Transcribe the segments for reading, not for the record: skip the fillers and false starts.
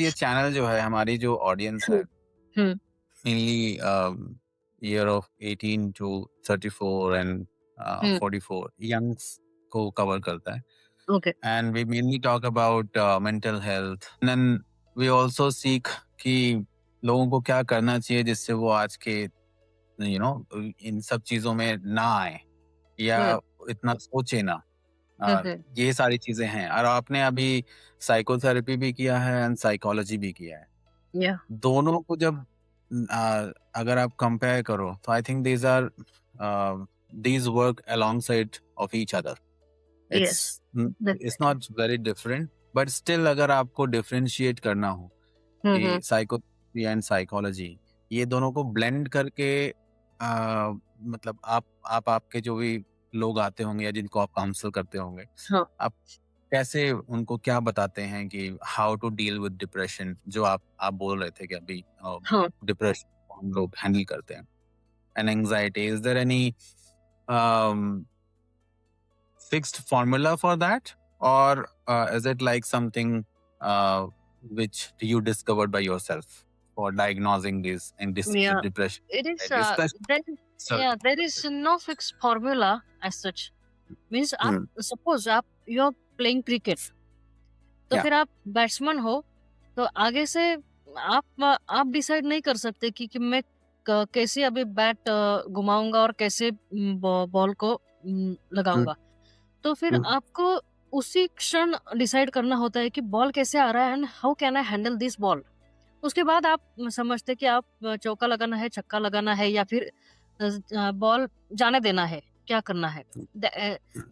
ये चैनल जो है हमारी जो ऑडियंस है hmm, hmm, mainly year of 18 to 34 and hmm, 44 youngs को कवर करता है okay, and we mainly talk about mental health then we also seek कि लोगों को क्या करना चाहिए जिससे वो आज के इन सब चीजों में ना आए या हुँ, इतना सोचे ना। हुँ, अ, हुँ, ये सारी चीजें हैं और आपने अभी साइकोथेरेपी भी किया है एंड साइकोलॉजी भी किया है। या दोनों को जब अगर आप कंपेयर करो तो I think these work alongside of each other. It's yes, it's definitely. Not very different but still अगर आपको डिफरेंशिएट करना हो हुँ, कि हुँ, साइकोथेरेपी एंड साइकोलॉजी ये दोनों को ब्लेंड करके मतलब आप आपके जो भी लोग आते होंगे या जिनको आप काउंसल करते होंगे, हाँ, आप कैसे उनको क्या बताते हैं कि how to deal with depression जो आप बोल रहे थे कि अभी हाँ। डिप्रेशन को हम लोग हैंडल करते हैं and anxiety is there any fixed formula for that or is it like something which you discovered by yourself for diagnosing this and this Yeah, depression it is, anxiety, especially there so there is no fixed formula as such. Means आप hmm, suppose आप you are playing cricket, तो yeah फिर आप batsman हो, तो आगे से आप डिसाइड नहीं कर सकते कि मैं कैसे अभी बैट घुमाऊंगा और कैसे बॉल को hmm, लगाऊंगा। तो फिर hmm, आपको उसी क्षण डिसाइड करना होता है कि बॉल कैसे आ रहा है and how can I handle this ball. उसके बाद आप समझते कि आप चौका लगाना है, छक्का लगाना है या फिर बॉल जाने देना है, क्या करना है।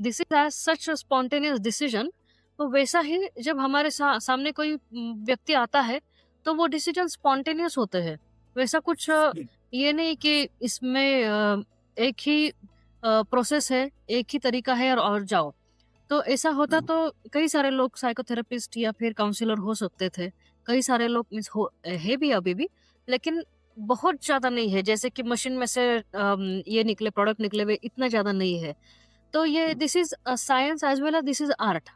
This is as such spontaneous decision. तो वैसा ही जब हमारे सामने कोई व्यक्ति आता है, तो वो डिसीजन स्पॉन्टेनियस होते हैं। वैसा कुछ ये नहीं कि इसमें एक ही प्रोसेस है, एक ही तरीका है और जाओ। तो ऐसा होता hmm, तो कई सारे लोग साइकोथेरेपिस्ट या फिर काउंसलर हो सकते थे। कई सारे लोग मीन्स है भी अभी भी, लेकिन बहुत ज़्यादा नहीं है। जैसे कि मशीन में से ये निकले प्रोडक्ट निकले हुए इतना ज़्यादा नहीं है। तो ये this is science as well as this is art.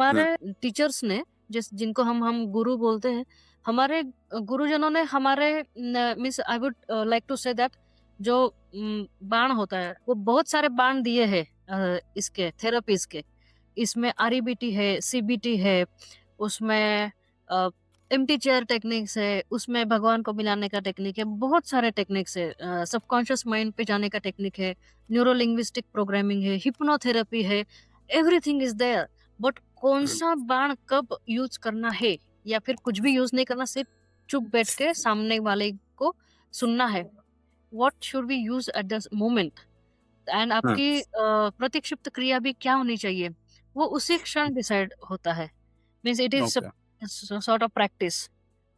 hmm, हमारे टीचर्स ने जिनको हम गुरु बोलते हैं, हमारे गुरुजनों ने हमारे न means I would like to say that जो बाण होता है, वो बहुत सारे बाण दिए हैं इसके थेरेपीज़ के। इसमें आरईबीटी है, सीबीटी है, उसमें एम्प्टी चेयर टेक्निक्स है, उसमें भगवान को मिलाने का टेक्निक है, बहुत सारे टेक्निक्स है। सबकॉन्शियस माइंड पे जाने का टेक्निक है, न्यूरो लिंग्विस्टिक प्रोग्रामिंग है, हिप्नोथेरेपी है, everything is there. But hmm, कौन-सा बाण कब यूज़ करना है या फिर कुछ भी यूज़ नहीं करना, सिर्फ चुप बैठ के सामने वाले को सुनना है। What should we use at the moment and hmm. आपकी प्रतिक्षिप्त क्रिया भी क्या होनी चाहिए, वो उसी क्षण डिसाइड होता है। Means it is Okay. Sort of practice.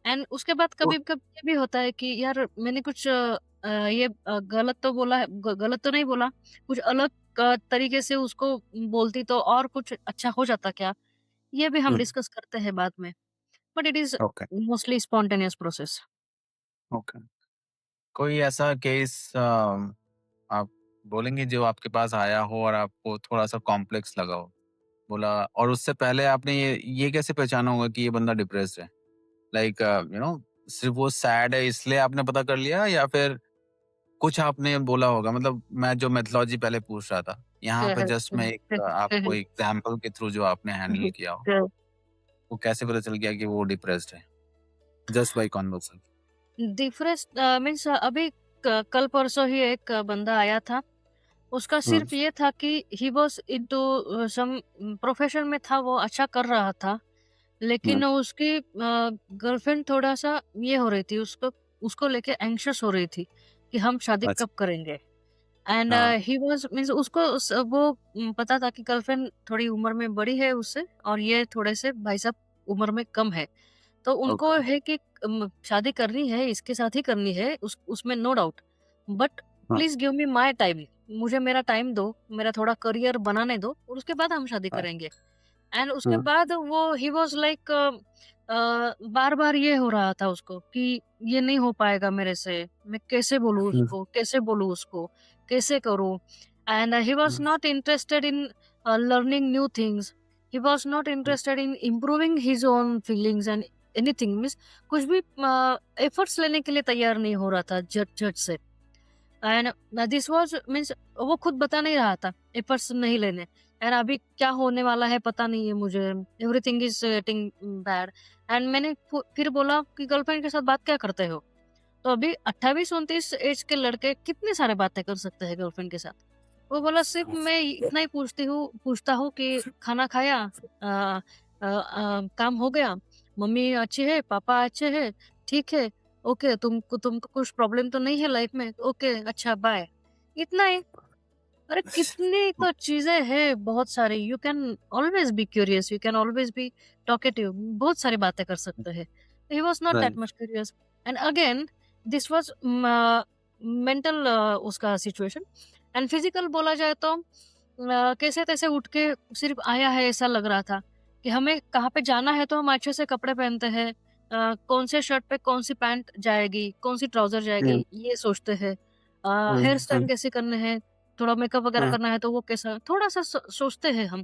And उसके बाद Oh, कभी-कभी ये भी होता है कि यार मैंने कुछ ये गलत तो बोला है, गलत तो नहीं बोला, कुछ अलग तरीके से उसको बोलती तो और कुछ अच्छा हो जाता क्या? ये भी हम hmm, डिस्कस करते हैं बाद में। But it is okay, mostly spontaneous process. okay. कोई ऐसा केस आप बोलेंगे जो आपके पास आया हो और आपको थोड़ा सा कॉम्प्लेक्स लगा हो, बोला और उससे पहले आपने ये कैसे पहचाना होगा कि ये बंदा डिप्रेस्ड है? लाइक सिर्फ वो सैड है इसलिए आपने पता कर लिया या फिर कुछ आपने बोला होगा? मतलब मैं जो मेथोलॉजी पहले पूछ रहा था, यहाँ पे जस्ट मैं एक आपको एग्जांपल के थ्रू जो आपने हैंडल किया हो, वो कैसे पता चल गया कि वो डिप्रेस्ड है? Just by conversation. Difference means अभी कल परसों ही एक बंदा आया था। उसका हुँ, सिर्फ ये था कि he was into some profession में था, वो अच्छा कर रहा था। हुँ, लेकिन उसकी गर्लफ्रेंड थोड़ा-सा ये हो रही थी, उसको उसको लेके एंग्ज़ियस हो रही थी कि हम शादी अच्छा, कब करेंगे? एंड हाँ, ही वाज़ मीन्स उसको वो पता था कि गर्लफ्रेंड थोड़ी उम्र में बड़ी है उससे और ये थोड़े से भाई साहब उम्र में कम है। तो उनको ओके, है कि शादी करनी है, इसके साथ ही करनी है, उसमें नो डाउट। बट हाँ, please give me my time, मुझे मेरा टाइम दो, मेरा थोड़ा करियर बनाने दो और उसके बाद हम शादी हाँ, करेंगे। एंड उसके हुँ, बाद वो ही वाज़ लाइक बार-बार ये हो रहा था उसको कि ये नहीं हो पाएगा मेरे से, मैं कैसे बोलूँ हुँ, उसको, कैसे बोलूँ उसको, कैसे करूँ? And he was hmm, not interested in learning new things. He was not interested in improving his own feelings and anything means कुछ भी एफर्ट्स लेने के लिए तैयार नहीं हो रहा था झट झट से। एंड दिस वाज मीन्स वो खुद बता नहीं रहा था एफर्ट्स नहीं लेने। एंड अभी क्या होने वाला है पता नहीं है मुझे, everything is getting bad. And मैंने फिर बोला कि गर्लफ्रेंड के साथ बात क्या करते हो? तो अभी 28-29 एज के लड़के कितनी सारी बातें कर सकते हैं गर्लफ्रेंड के साथ। वो बोला सिर्फ मैं इतना ही पूछता हूँ कि खाना खाया, काम हो गया, मम्मी अच्छी है, पापा अच्छे हैं, ठीक है, ओके, तुमको कुछ प्रॉब्लम तो नहीं है लाइफ में? ओके, अच्छा बाय। इतना ही। अरे कितनी तो चीज़ें हैं बहुत सारी। You can always be curious, you can always B talkative, बहुत सारी बातें कर सकते हैं। He was not that right. Much curious. And again this was mental उसका सिचुएशन। एंड फिज़िकल बोला जाए तो कैसे-तैसे उठ के सिर्फ़ आया है ऐसा लग रहा था, कि हमें कहाँ पे जाना है तो हम अच्छे से कपड़े पहनते हैं। कौन से शर्ट पे कौन-सी पैंट जाएगी, कौन-सी ट्राउज़र हुँ, जाएगी, ये सोचते हैं। हुँ, हेयर स्टाइल हुँ, कैसे करने हैं, थोड़ा मेकअप वगैरह हुँ, करना है तो वो कैसा थोड़ा-सा सोचते हैं हम।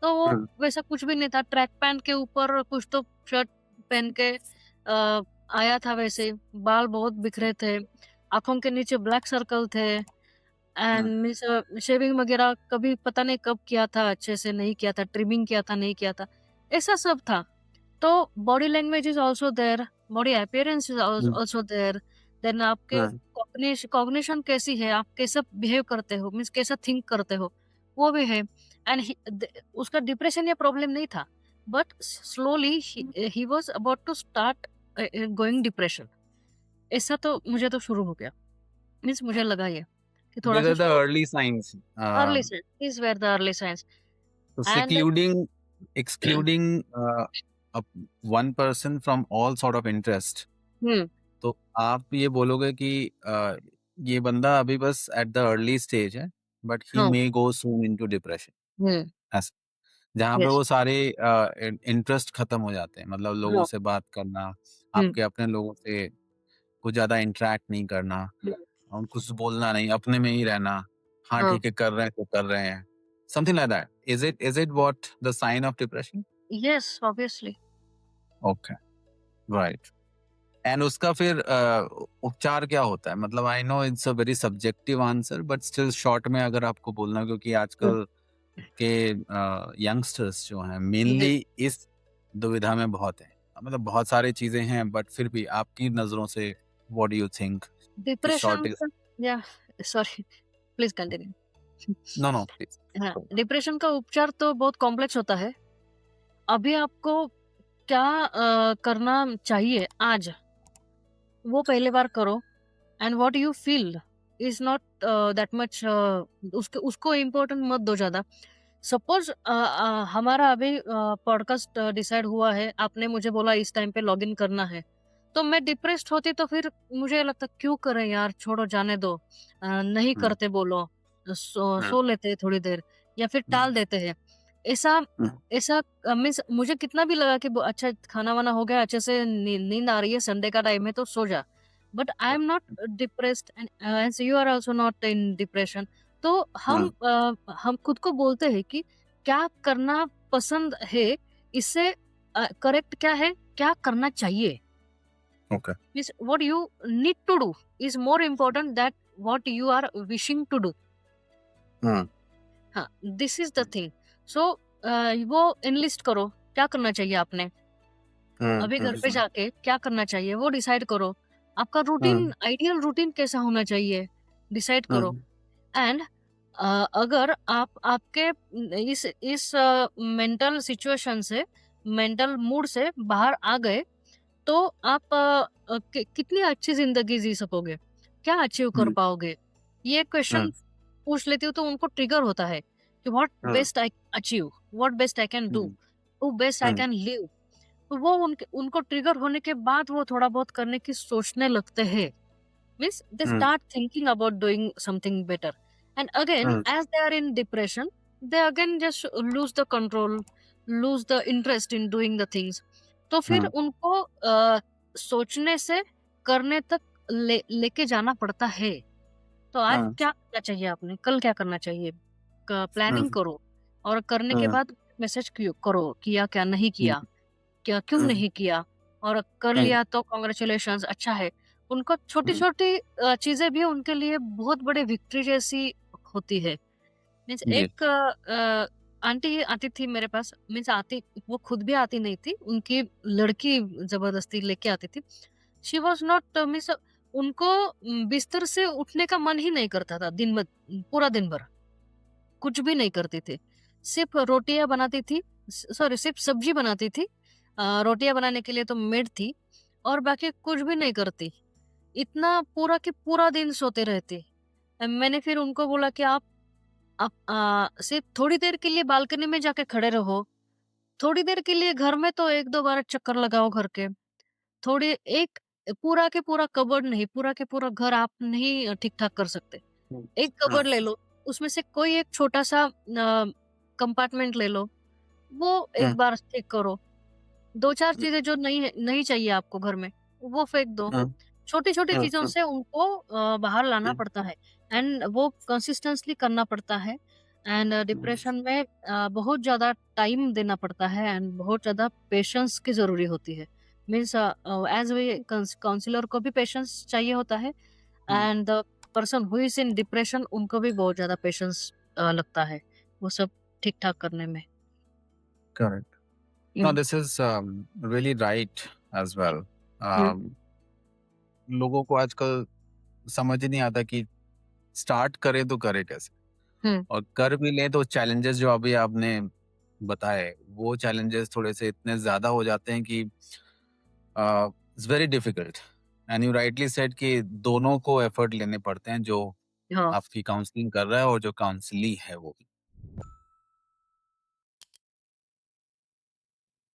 तो वो हुँ, वैसा कुछ भी नहीं था, ट्रैक पैंट के ऊपर कुछ तो शर्ट पहन के आया था वैसे ही। बाल बहुत बिखरे थे, आँखों के नीचे ब्लैक सर्कल थे। एंड हुँ, मीन्स शेविंग वगैरह कभी पता नहीं कब किया था, अच्छे से नहीं किया था, ट्रिमिंग किया था, नहीं किया था, ऐसा सब था। तो body language is also there, body appearance is hmm, also there. Then आपके हुँ, कॉग्निशन कैसी है, आप कैसा बिहेव करते हो, मीन्स कैसा थिंक करते हो, वो भी है। एंड उसका डिप्रेशन या प्रॉब्लम नहीं था, but slowly he was about to start going depression. ऐसा तो मुझे तो शुरू हो गया। मीन्स मुझे लगा ये कि these थोड़ा-सा are the शुरू early signs. Early sign, these were the early signs So and excluding a one person from all sort of interest. हुँ, तो आप ये बोलोगे कि ये बंदा अभी बस एट द अर्ली स्टेज है, बट ही हाँ, मे गो सून इनटू डिप्रेशन। हुँ, ऐसा जहाँ पे यस, वो सारे इंटरेस्ट खत्म हो जाते हैं, मतलब लोगों हाँ, से बात करना, हुँ, आपके अपने लोगों से कुछ ज्यादा इंटरेक्ट नहीं करना, हुँ, और कुछ बोलना नहीं, अपने में ही रहना। हाँ हाँ, ठीक है, कर रहे हैं तो कर रहे हैं, something like that. Is it what the sign of depression? Yes obviously. Okay, right. And उसका फिर उपचार क्या होता है? मतलब I know it's a very subjective answer, but still short में अगर आपको बोलना, क्योंकि हुँ, आजकल के यंगस्टर्स जो हैं जी, मेनली इस दुविधा में बहुत हैं। मतलब बहुत सारी चीज़ें हैं, बट फिर भी आपकी नज़रों से व्हाट डू यू थिंक कि डिप्रेशन शॉर्ट इज़ का या sorry please continue. No, no please. हाँ, डिप्रेशन का उपचार तो बहुत कॉम्प्लेक्स होता है। अभी आपको क्या करना चाहिए आज, वो पहली बार करो। And what you feel is not that much उसको उसको इम्पोर्टेंट मत दो ज़्यादा। सपोज़ हमारा अभी पॉडकास्ट डिसाइड हुआ है, आपने मुझे बोला इस टाइम पे लॉगिन करना है, तो मैं डिप्रेस्ड होती तो फिर मुझे लगता क्यों करें यार, छोड़ो जाने दो। नहीं हुँ, करते बोलो, हुँ, सो लेते हैं थोड़ी देर या फिर हुँ, टाल देते हैं। ऐसा हुँ, ऐसा मीन्स मुझे कितना भी लगा कि अच्छा खाना-वाना हो गया, अच्छे से नींद आ रही है, संडे का टाइम है तो सो जा। But I am not depressed and as you are also not in depression. तो हुँ, हम खुद को बोलते हैं कि क्या करना पसंद है, इससे करेक्ट क्या है, क्या करना चाहिए। Okay, means what you need to do is more important that what you are wishing to do. Hmm, हाँ, this is the thing. So वो एनलिस्ट करो, क्या करना चाहिए आपने? हुँ, अभी हुँ, घर पे जाके क्या करना चाहिए वो डिसाइड करो। आपका हुँ, रूटीन आइडियल रूटीन कैसा होना चाहिए, डिसाइड करो। हुँ, एंड अगर आप आपके इस मेंटल सिचुएशन से, मेंटल मूड से बाहर आ गए, तो आप कितनी अच्छी ज़िंदगी जी सकोगे? क्या अचीव कर हुँ, पाओगे? ये हुँ, क्वेश्चन पूछ लेती हूँ तो उनको ट्रिगर होता है कि what hmm, best I achieve, what best I can do, hmm, who best I hmm, can live. तो वो उनको ट्रिगर होने के बाद वो थोड़ा बहुत करने की सोचने लगते हैं। Means they hmm, start thinking about doing something better. And again, hmm, as they are in depression, they again just lose the control, lose the interest in doing the things. तो फिर हुँ, उनको सोचने से करने तक लेके जाना पड़ता है। तो आज हुँ, क्या करना चाहिए आपने, कल क्या करना चाहिए? प्लानिंग हुँ, करो और करने के हुँ, बाद मैसेज करो, किया क्या नहीं हुँ, किया, क्या क्यों हुँ, नहीं किया। और कर हुँ, लिया तो कांग्रेचुलेशंस, अच्छा है। उनको हुँ, छोटी-छोटी चीज़ें भी उनके लिए बहुत बड़े विक्ट्री जैसी होती है। मीन्स जी, एक आंटी आती थी मेरे पास, मीन्स आती, वो खुद भी आती नहीं थी, उनकी लड़की ज़बरदस्ती लेके आती थी। शी वाज़ नॉट मीन्स उनको बिस्तर से उठने का मन ही नहीं करता था दिन भर, पूरा दिन भर, कुछ भी नहीं करती थी। सिर्फ़ रोटियाँ बनाती थी, सॉरी सिर्फ़ सब्ज़ी बनाती थी। रोटियाँ बनाने के लिए तो मेड थी और बाकी कुछ भी नहीं करती। इतना पूरा के पूरा दिन सोते रहते। मैंने फिर उनको बोला कि आप सिर्फ थोड़ी देर के लिए बालकनी में जाके खड़े रहो। थोड़ी देर के लिए घर में तो 1-2 बार चक्कर लगाओ घर के। थोड़ी एक पूरा के पूरा कबर्ड नहीं, पूरा के पूरा घर आप नहीं ठीक-ठाक कर सकते। हुँ, एक हाँ, कबर्ड ले लो, उसमें से कोई एक छोटा-सा कंपार्टमेंट ले लो, वो हुँ, एक बार ठीक करो। 2-4 हुँ, चीज़ें जो नहीं चाहिए आपको घर में, वो फेंक दो। हुँ, छोटी-छोटी हुँ, चीज़ों हुँ, से उनको बाहर लाना हुँ, पड़ता है एंड वो कंसिस्टेंटली करना पड़ता है एंड हुँ, डिप्रेशन में बहुत ज़्यादा टाइम देना पड़ता है एंड बहुत ज़्यादा पेशेंस की ज़रूरी होती है। मीन्स एज़ वे काउंसलर को भी पेशेंस चाहिए होता है hmm, and the person who is in depression उनको भी बहुत ज़्यादा पेशेंस लगता है, वो सब ठीक-ठाक करने में। Correct. No, hmm, this is really right as well. Hmm, Um, लोगों को आजकल समझ ही नहीं आता कि स्टार्ट करें तो करें कैसे? हुँ, और कर भी लें तो चैलेंजेस जो अभी आपने बताए, वो चैलेंजेस थोड़े-से इतने ज़्यादा हो जाते हैं कि it's very difficult and you rightly said कि दोनों को एफर्ट लेने पड़ते हैं, जो हाँ, आपकी काउंसलिंग कर रहा है और जो काउंसली है वो।